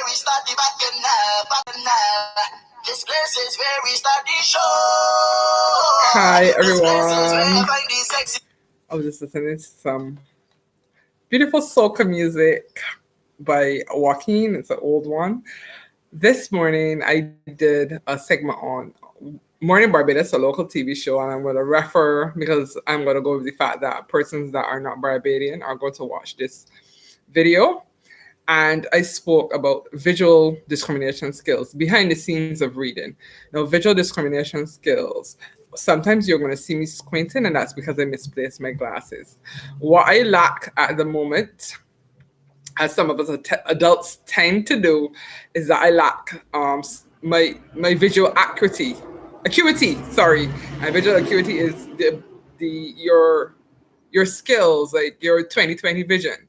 we start the bacchanal. This place is where we start the show. Hi This place is where I everyone. find the sexy. I was just listening to some beautiful soca music by Joaquin. It's an old one. This morning I did a segment on Morning Barbados, a local TV show, and I'm going to refer because I'm going to go with the fact that persons that are not Barbadian are going to watch this video. And I spoke about visual discrimination skills behind the scenes of reading. Now, visual discrimination skills. Sometimes you're going to see me squinting, and that's because I misplaced my glasses. What I lack at the moment, as some of us adults tend to do, is that I lack my visual acuity. Sorry, my visual acuity is the your skills, like your 20/20 vision,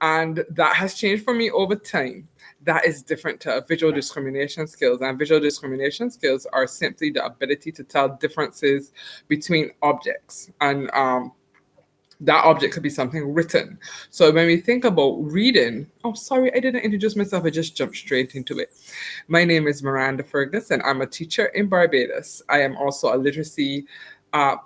and that has changed for me over time. That is different to visual discrimination skills, and visual discrimination skills are simply the ability to tell differences between objects, and that object could be something written. So when we think about reading, oh, sorry, I didn't introduce myself. I just jumped straight into it. My name is Miranda Fergus, and I'm a teacher in Barbados. I am also a literacy,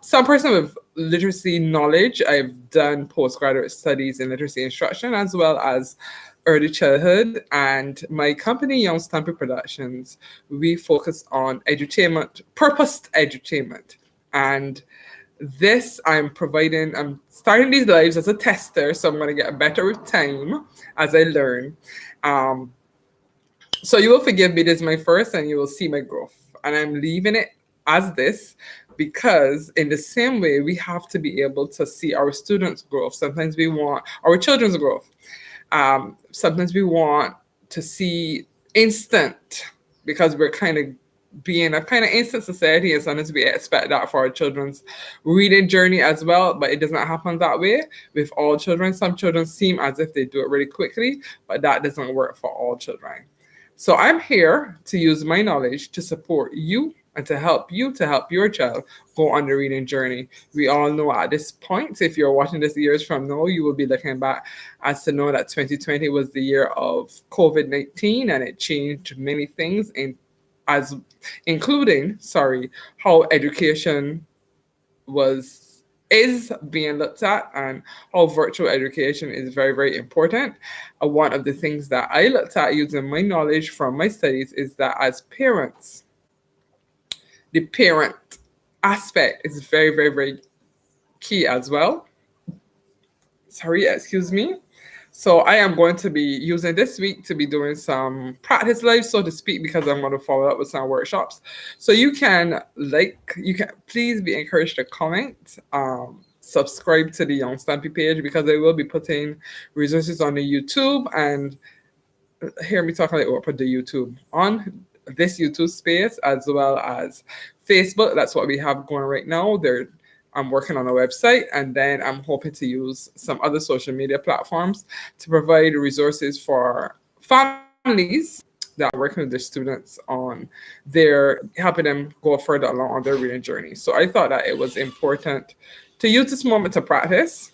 some person with literacy knowledge. I've done postgraduate studies in literacy instruction as well as early childhood. And my company, Young Stampy Productions, we focus on edutainment, purposed edutainment. And this I'm starting these lives as a tester, so I'm going to get better with time as I learn. So you will forgive me, this is my first, and you will see my growth. And I'm leaving it as this because in the same way, we have to be able to see our students' growth. Sometimes we want our children's growth. Sometimes we want to see instant because we're kind of being a kind of instant society, and sometimes we expect that for our children's reading journey as well, but it does not happen that way with all children. Some children seem as if they do it really quickly, but that doesn't work for all children. So I'm here to use my knowledge to support you and to help your child go on the reading journey. We all know at this point, if you're watching this years from now, you will be looking back as to know that 2020 was the year of COVID-19, and it changed many things including how education is being looked at, and how virtual education is very, very important. One of the things that I looked at using my knowledge from my studies is that as parents, the parent aspect is very, very, very key as well. Excuse me. So I am going to be using this week to be doing some practice lives, so to speak, because I'm going to follow up with some workshops. So you can please be encouraged to comment, subscribe to the Young Stampy page, because I will be putting resources on the YouTube, and hear me talk a little about the YouTube on this YouTube space as well as Facebook. That's what we have going right now. I'm working on a website, and then I'm hoping to use some other social media platforms to provide resources for families that are working with their students on helping them go further along on their reading journey. So I thought that it was important to use this moment to practice,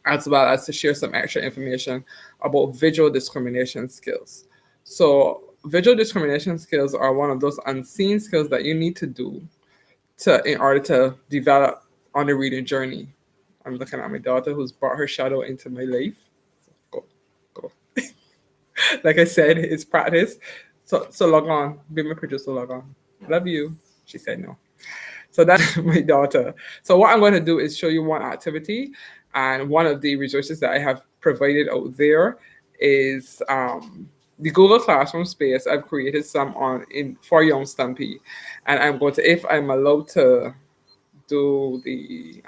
as well as to share some extra information about visual discrimination skills. So visual discrimination skills are one of those unseen skills that you need to do in order to develop on the reading journey. I'm looking at my daughter who's brought her shadow into my life. So go. Like I said, it's practice. So log on. Be my producer, log on. Love you. She said no. So that's my daughter. So what I'm going to do is show you one activity, and one of the resources that I have provided out there is the Google Classroom space. I've created some for Young Stampy, and I'm going to, if I'm allowed to do the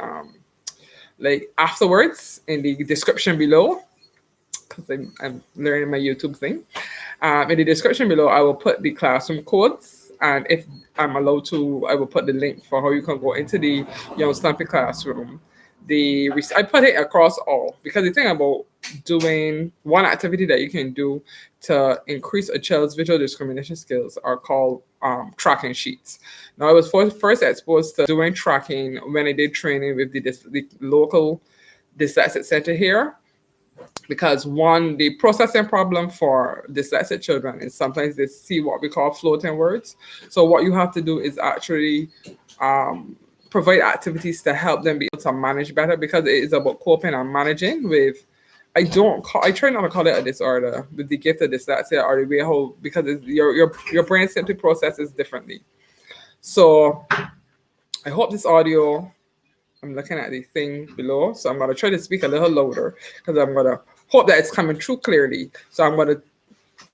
afterwards in the description below, because I'm learning my YouTube thing. In the description below, I will put the classroom codes, and if I'm allowed to, I will put the link for how you can go into the Young Stampy classroom. I put it across all, because the thing about doing one activity that you can do to increase a child's visual discrimination skills are called tracking sheets. Now, I was first exposed to doing tracking when I did training with the local dyslexic center here. because one, the processing problem for dyslexic children is sometimes they see what we call floating words. So what you have to do is actually provide activities to help them be able to manage better, because it is about coping and managing with. I try not to call it a disorder, with the gift of dyslexia, or the way how, because your brain simply processes differently. So I hope this audio. I'm looking at the thing below, so I'm gonna try to speak a little louder because I'm gonna hope that it's coming through clearly. So I'm gonna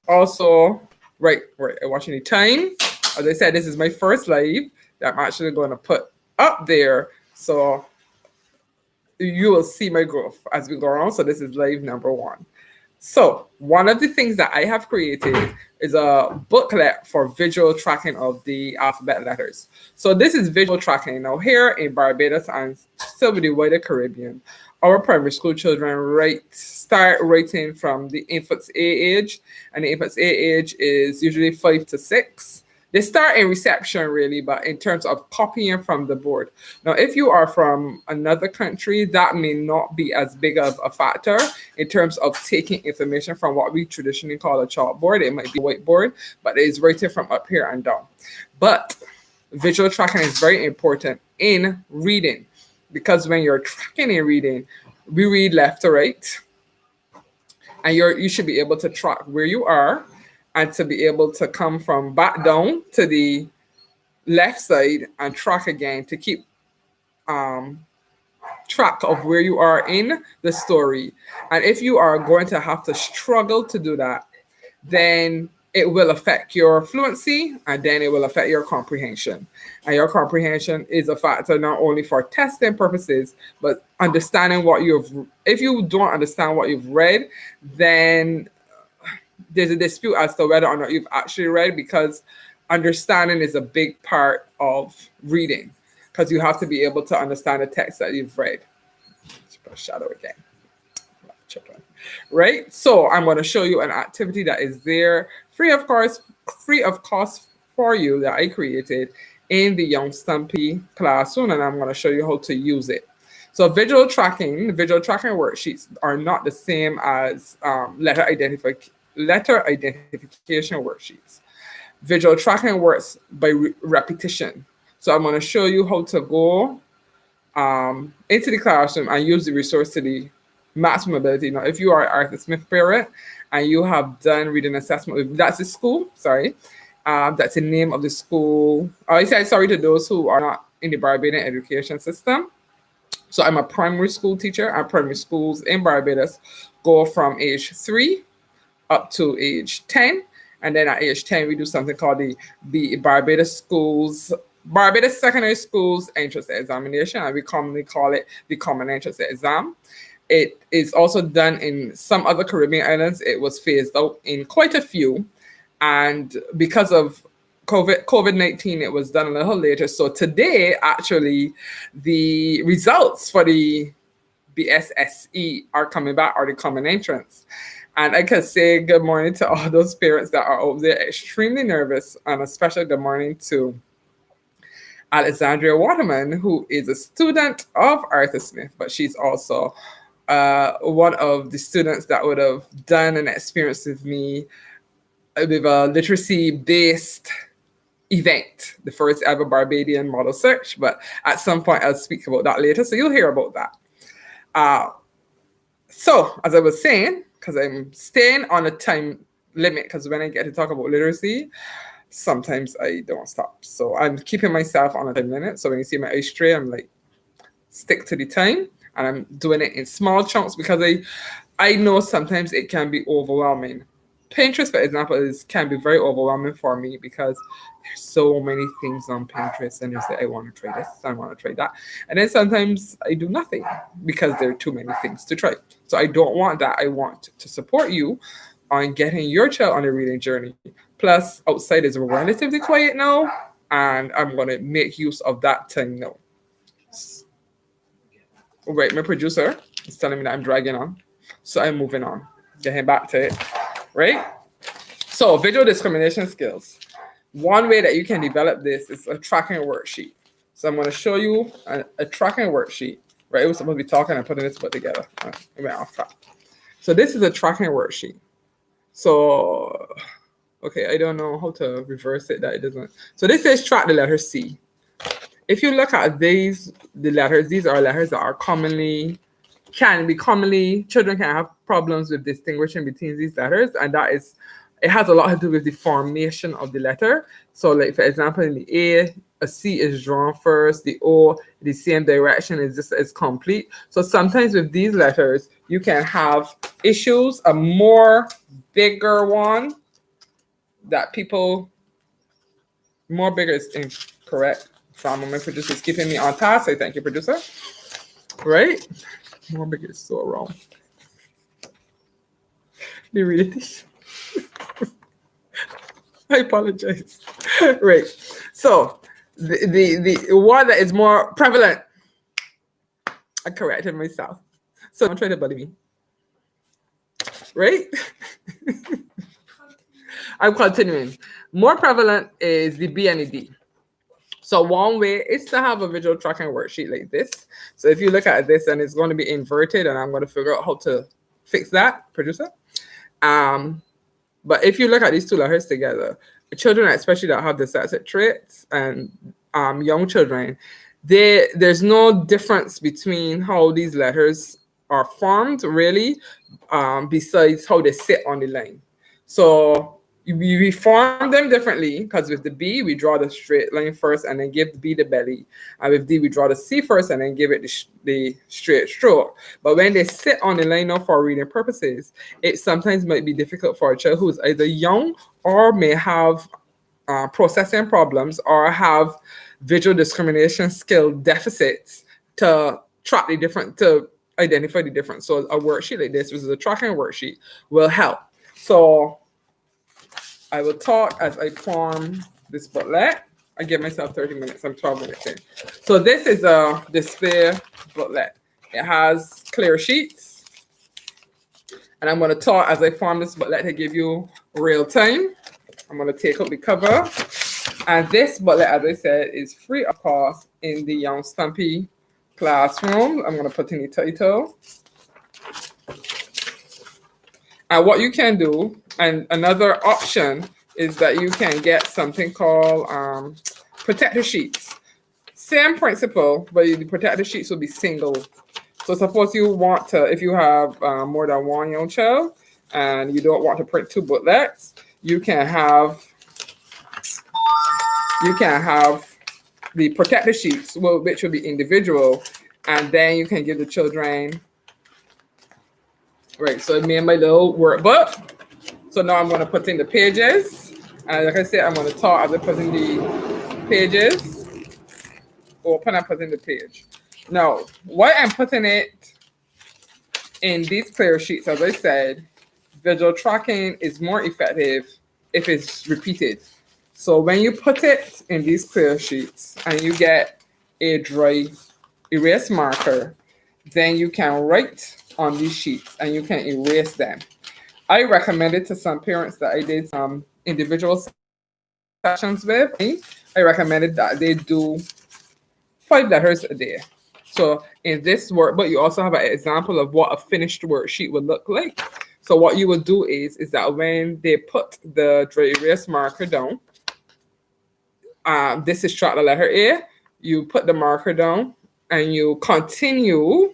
also right watching the time. As I said, this is my first live that I'm actually going to put up there, so you will see my growth as we go around. So this is live number 1. So one of the things that I have created is a booklet for visual tracking of the alphabet letters. So this is visual tracking. Now here in Barbados and still with the wider Caribbean, our primary school children start writing from the infant's A age, and the infant's A age is usually 5 to 6. They start in reception really, but in terms of copying from the board. Now, if you are from another country, that may not be as big of a factor in terms of taking information from what we traditionally call a chalkboard. It might be a whiteboard, but it is written from up here and down. But visual tracking is very important in reading, because when you're tracking in reading, we read left to right, and you should be able to track where you are, and to be able to come from back down to the left side and track again to keep track of where you are in the story. And if you are going to have to struggle to do that, then it will affect your fluency, and then it will affect your comprehension. And your comprehension is a factor not only for testing purposes, but understanding if you don't understand what you've read, then there's a dispute as to whether or not you've actually read, because understanding is a big part of reading, because you have to be able to understand the text that you've read. Let's put a shadow again. Right? So I'm going to show you an activity that is there free of cost for you, that I created in the Young Stumpy classroom, and I'm going to show you how to use it. So visual tracking worksheets are not the same as letter identification worksheets. Visual tracking works by repetition. So I'm going to show you how to go into the classroom and use the resource to the maximum ability. Now, if you are an Arthur Smith parent and you have done reading assessment, that's the school, sorry. That's the name of the school. I say sorry to those who are not in the Barbadian education system. So I'm a primary school teacher, and primary schools in Barbados go from age 3 up to age 10. And then at age 10, we do something called the Barbados Secondary Schools Entrance Examination, and we commonly call it the Common Entrance Exam. It is also done in some other Caribbean islands. It was phased out in quite a few. And because of COVID-19, it was done a little later. So today, actually, the results for the BSSE are coming back, or the Common Entrance. And I can say good morning to all those parents that are out there extremely nervous, and a special good morning to Alexandria Waterman, who is a student of Arthur Smith, but she's also one of the students that would have done an experience with me with a literacy-based event, the first ever Barbadian model search. But at some point, I'll speak about that later, so you'll hear about that. So, as I was saying, because I'm staying on a time limit, because when I get to talk about literacy, sometimes I don't stop. So I'm keeping myself on a time limit. So when you see my ice tray, I'm like, stick to the time. And I'm doing it in small chunks, because I know sometimes it can be overwhelming. Pinterest, for example, can be very overwhelming for me, because there's so many things on Pinterest, and you say, I want to try this, I want to try that. And then sometimes I do nothing because there are too many things to try. So I don't want that. I want to support you on getting your child on a reading journey. Plus, outside is relatively quiet now, and I'm going to make use of that time now. Right, my producer is telling me that I'm dragging on, so I'm moving on, getting back to it, right? So visual discrimination skills. One way that you can develop this is a tracking worksheet. So I'm going to show you a tracking worksheet, right? We're supposed to be talking and putting this book together. It went off track. So this is a tracking worksheet. So, okay, I don't know how to reverse it that it doesn't. So this says track the letter C. If you look at these are letters that are children can have problems with distinguishing between these letters, and it has a lot to do with the formation of the letter. So like, for example, in the a C is drawn first, the O, the same direction is complete. So sometimes with these letters, you can have issues, a more bigger one more bigger is incorrect. Some of my producers keeping me on task. Say thank you, producer. Right? More bigger is so wrong. They read it. I apologize. Right. So the one that is more prevalent, I corrected myself. So don't try to bully me. Right? I'm continuing. More prevalent is the B and the D. So one way is to have a visual tracking worksheet like this. So if you look at this, and it's going to be inverted, and I'm going to figure out how to fix that, producer. But if you look at these two letters together, children, especially that have dyslexic traits, and young children, there's no difference between how these letters are formed, really, besides how they sit on the line. So we form them differently, because with the B, we draw the straight line first and then give the B the belly. And with D, we draw the C first and then give it the straight stroke. But when they sit on the line now for reading purposes, it sometimes might be difficult for a child who is either young or may have processing problems or have visual discrimination skill deficits to identify the difference. So a worksheet like this, which is a tracking worksheet, will help. So I will talk as I form this booklet. I give myself 30 minutes. I'm 12 minutes in. So this is a display booklet. It has clear sheets. And I'm going to talk as I form this booklet to give you real time. I'm going to take out the cover. And this booklet, as I said, is free of cost in the Young Stumpy classroom. I'm going to put in the title. And what you can do, and another option, is that you can get something called protector sheets. Same principle, but the protector sheets will be single. So suppose you want to, if you have more than one young child and you don't want to print two booklets, you can have the protector sheets, which will be individual, and then you can give the children. Right, so I made my little workbook. So now I'm going to put in the pages. And like I said, I'm going to talk as I put in the pages. Open and put in the page. Now, why I'm putting it in these clear sheets, as I said, visual tracking is more effective if it's repeated. So when you put it in these clear sheets and you get a dry erase marker, then you can write on these sheets and you can erase them. I recommended to some parents that I did some individual sessions with. I recommended that they do 5 letters a day. So in this workbook, you also have an example of what a finished worksheet would look like. So what you would do is that when they put the dry erase marker down, this is track the letter A, you put the marker down and you continue.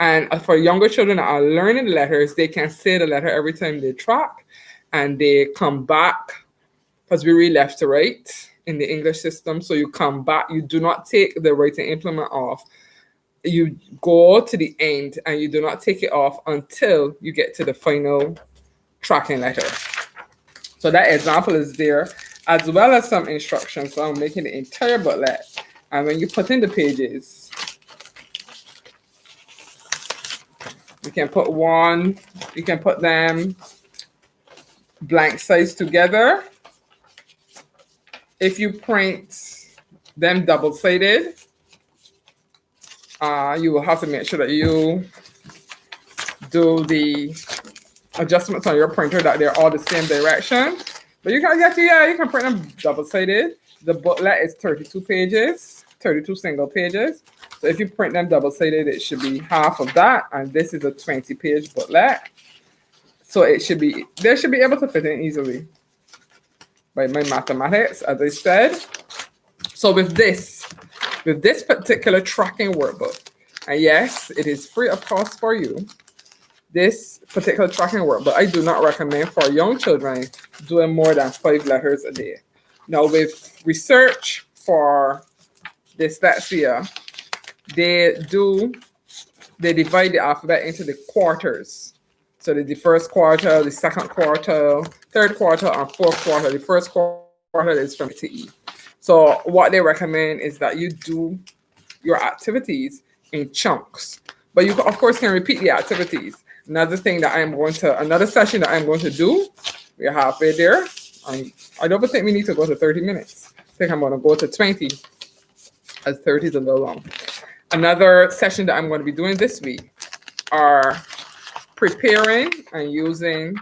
And for younger children that are learning the letters, they can say the letter every time they track, and they come back, because we read left to right in the English system. So you come back, you do not take the writing implement off. You go to the end and you do not take it off until you get to the final tracking letter. So that example is there, as well as some instructions. So I'm making the entire booklet. And when you put in the pages, you can put them blank sides together. If you print them double-sided, you will have to make sure that you do the adjustments on your printer that they're all the same direction. But you can print them double-sided. The booklet is 32 pages, 32 single pages. So if you print them double-sided, it should be half of that. And this is a 20-page booklet. So they should be able to fit in easily by my mathematics, as I said. So with this particular tracking workbook, and yes, it is free of cost for you, this particular tracking workbook, I do not recommend for young children doing more than 5 letters a day. Now, with research for dyslexia, they divide the alphabet into the quarters. So the first quarter, the second quarter, third quarter, and fourth quarter. The first quarter is from A to E. So what they recommend is that you do your activities in chunks. But you, of course, can repeat the activities. Another session that I'm going to do, we're halfway there. I don't think we need to go to 30 minutes. I think I'm going to go to 20, as 30 is a little long. Another session that I'm going to be doing this week are preparing and using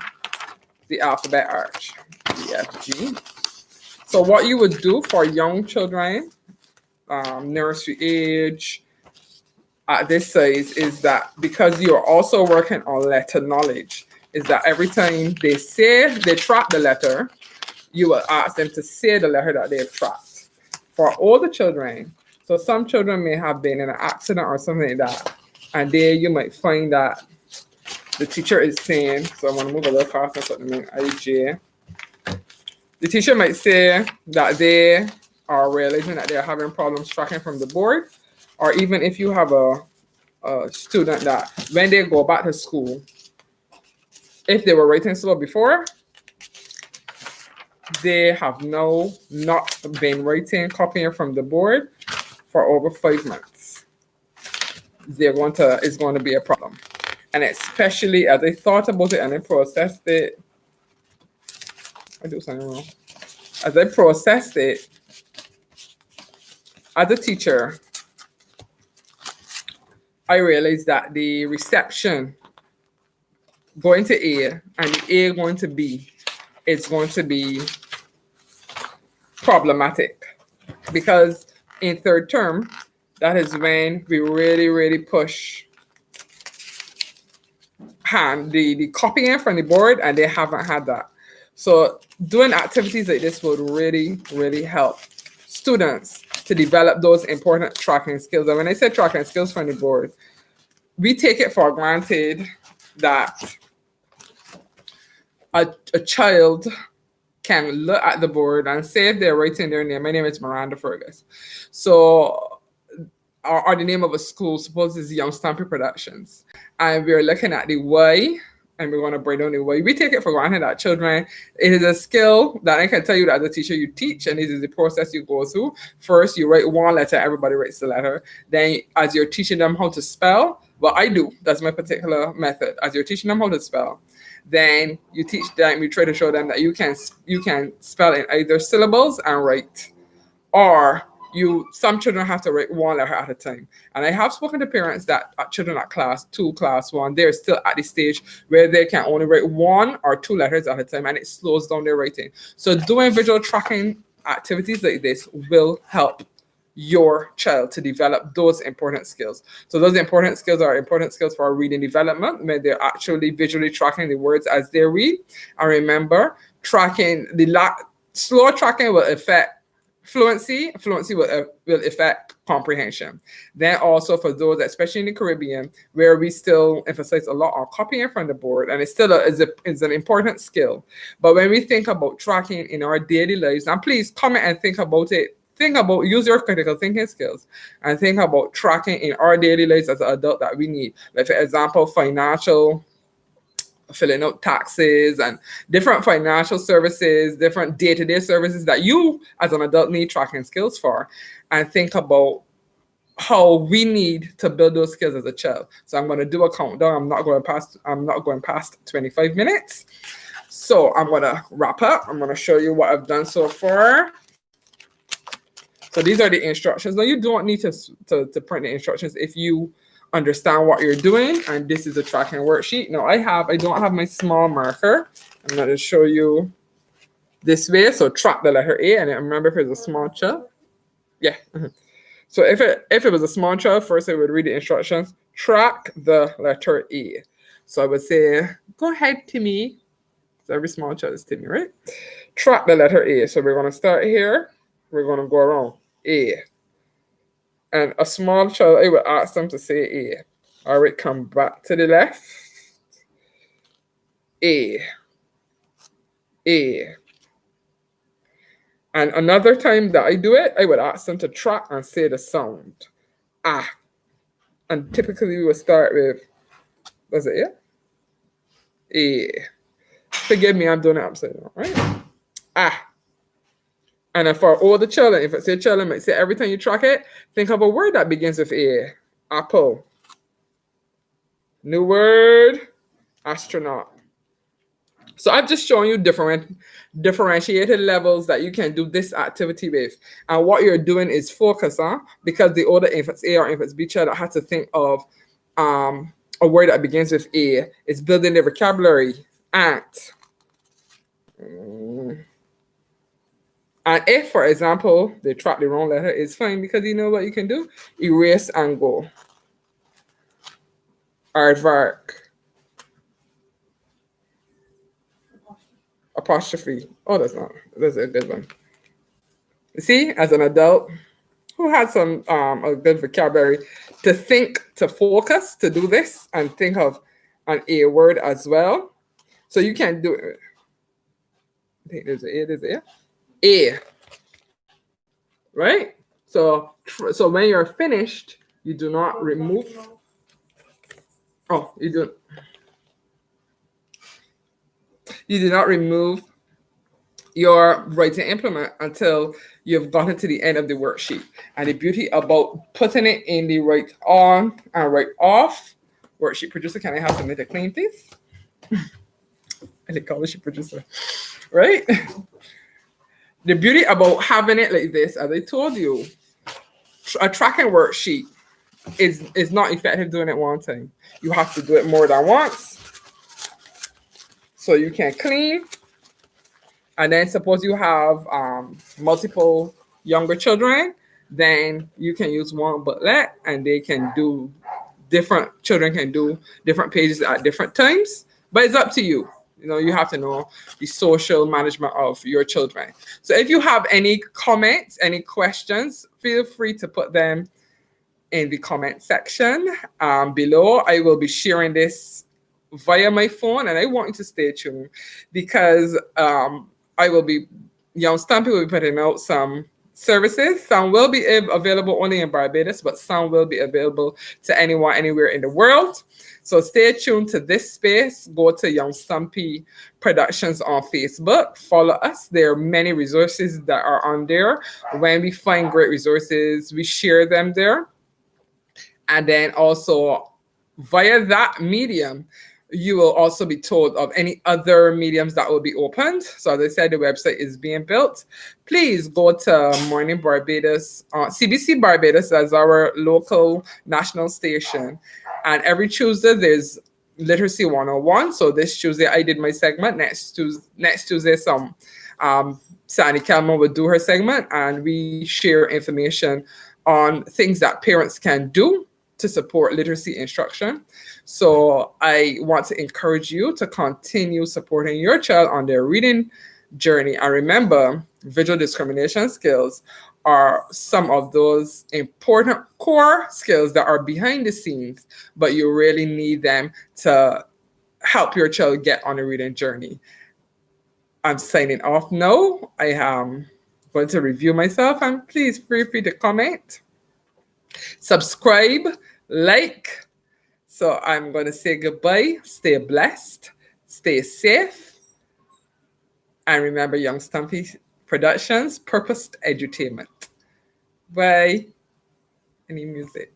the alphabet arch, E, F, G. So what you would do for young children, nursery age, at this size, is that because you're also working on letter knowledge, is that every time they track the letter, you will ask them to say the letter that they've tracked. For older children, so some children may have been in an accident or something like that, and there you might find that the teacher is saying, so I'm going to move a little faster so I IJ. The teacher might say that they are realizing that they're having problems tracking from the board, or even if you have a student that when they go back to school, if they were writing slow before, they have now not been copying from the board for over 5 months. It's going to be a problem. And especially as I thought about it and I processed it, I do something wrong. As I processed it, as a teacher, I realized that the reception going to A and the A going to B is going to be problematic, because in third term, that is when we really, really push the copying from the board, and they haven't had that. So doing activities like this would really, really help students to develop those important tracking skills. And when I say tracking skills from the board, we take it for granted that a child can look at the board and say if they're writing their name, my name is Miranda Fergus. So, or the name of a school, suppose it's Young Stampy Productions. And we're looking at the Y, and we're going to break down the Y. We take it for granted that children, it is a skill that I can tell you that as a teacher you teach, and this is the process you go through. First, you write one letter, everybody writes the letter. Then as you're teaching them how to spell, well, I do, that's my particular method. As you're teaching them how to spell, then you teach them, you try to show them that you can spell in either syllables and write, or some children have to write one letter at a time. And I have spoken to parents that children at class 2, class 1, they're still at the stage where they can only write 1 or 2 letters at a time, and it slows down their writing. So doing visual tracking activities like this will help your child to develop those important skills. So those important skills are important skills for reading development, when they're actually visually tracking the words as they read. And remember, slow tracking will affect fluency will affect comprehension. Then also for those, especially in the Caribbean, where we still emphasize a lot on copying from the board, and it's still is an important skill. But when we think about tracking in our daily lives, and please comment and think about it. Use your critical thinking skills and think about tracking in our daily lives as an adult that we need. Like, for example, filling out taxes and different financial services, different day-to-day services that you as an adult need tracking skills for, and think about how we need to build those skills as a child. So I'm going to do a countdown. I'm not going past 25 minutes. So I'm going to wrap up. I'm going to show you what I've done so far. So these are the instructions. Now, you don't need to print the instructions if you understand what you're doing. And this is a tracking worksheet. Now, I don't have my small marker. I'm going to show you this way. So track the letter A, and remember if it's a small ch. Yeah. So if it was a small child, first I would read the instructions. Track the letter A. So I would say, go ahead, Timmy. So every small child is Timmy, right? Track the letter A. So we're going to start here. We're going to go around A. And a small child, I would ask them to say A. All right, come back to the left. A. A. And another time that I do it, I would ask them to track and say the sound. Ah. And typically we would start with, was it A? Forgive me, I'm doing it upside down, right? Ah. And then for all the children, if it's a child, might say every time you track it, think of a word that begins with A. Apple. New word, astronaut. So I've just shown you differentiated levels that you can do this activity with. And what you're doing is focus on, because the older infants A or infants B child that had to think of a word that begins with A, is building their vocabulary. Ant. And if, for example, they track the wrong letter, it's fine, because you know what you can do? Erase and go. Aardvark. Apostrophe. Oh, that's a good one. You see, as an adult who had some a good vocabulary, to think, to focus, to do this, and think of an A word as well. So you can do it. I think there's A. A. Right? So when you're finished, you do not remove. Oh, you do not remove your writing implement until you've gotten to the end of the worksheet. And the beauty about putting it in the write on and write off worksheet producer, can I have some little clean, please? I didn't call the sheet producer, right? The beauty about having it like this, as I told you, a tracking worksheet is not effective doing it one time. You have to do it more than once. So you can clean. And then suppose you have multiple younger children, then you can use one booklet and children can do different pages at different times. But it's up to you. You know, you have to know the social management of your children. So if you have any comments, any questions, feel free to put them in the comment section below. I will be sharing this via my phone, and I want you to stay tuned, because Young Stampy will be putting out some services. Some will be available only in Barbados, but some will be available to anyone, anywhere in the world. So stay tuned to this space. Go to Young Stampy Productions on Facebook. Follow us. There are many resources that are on there. When we find great resources, we share them there. And then also via that medium, you will also be told of any other mediums that will be opened. So as I said, the website is being built. Please go to Morning Barbados, CBC Barbados as our local national station. And every Tuesday there's Literacy 101. So this Tuesday I did my segment. Next Tuesday Sandy Kelman will do her segment, and we share information on things that parents can do to support literacy instruction. So I want to encourage you to continue supporting your child on their reading journey. And remember, visual discrimination skills are some of those important core skills that are behind the scenes, but you really need them to help your child get on a reading journey. I'm signing off now. I am going to review myself, and please feel free to comment, subscribe, like. So I'm going to say goodbye. Stay blessed. Stay safe. And remember, Young Stampy Productions, purposed edutainment. Bye. Any music?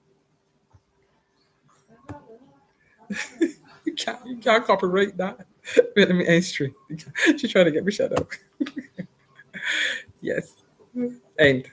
You can't copyright that. Wait, let me end stream. She's trying to get me shut up. Yes. End.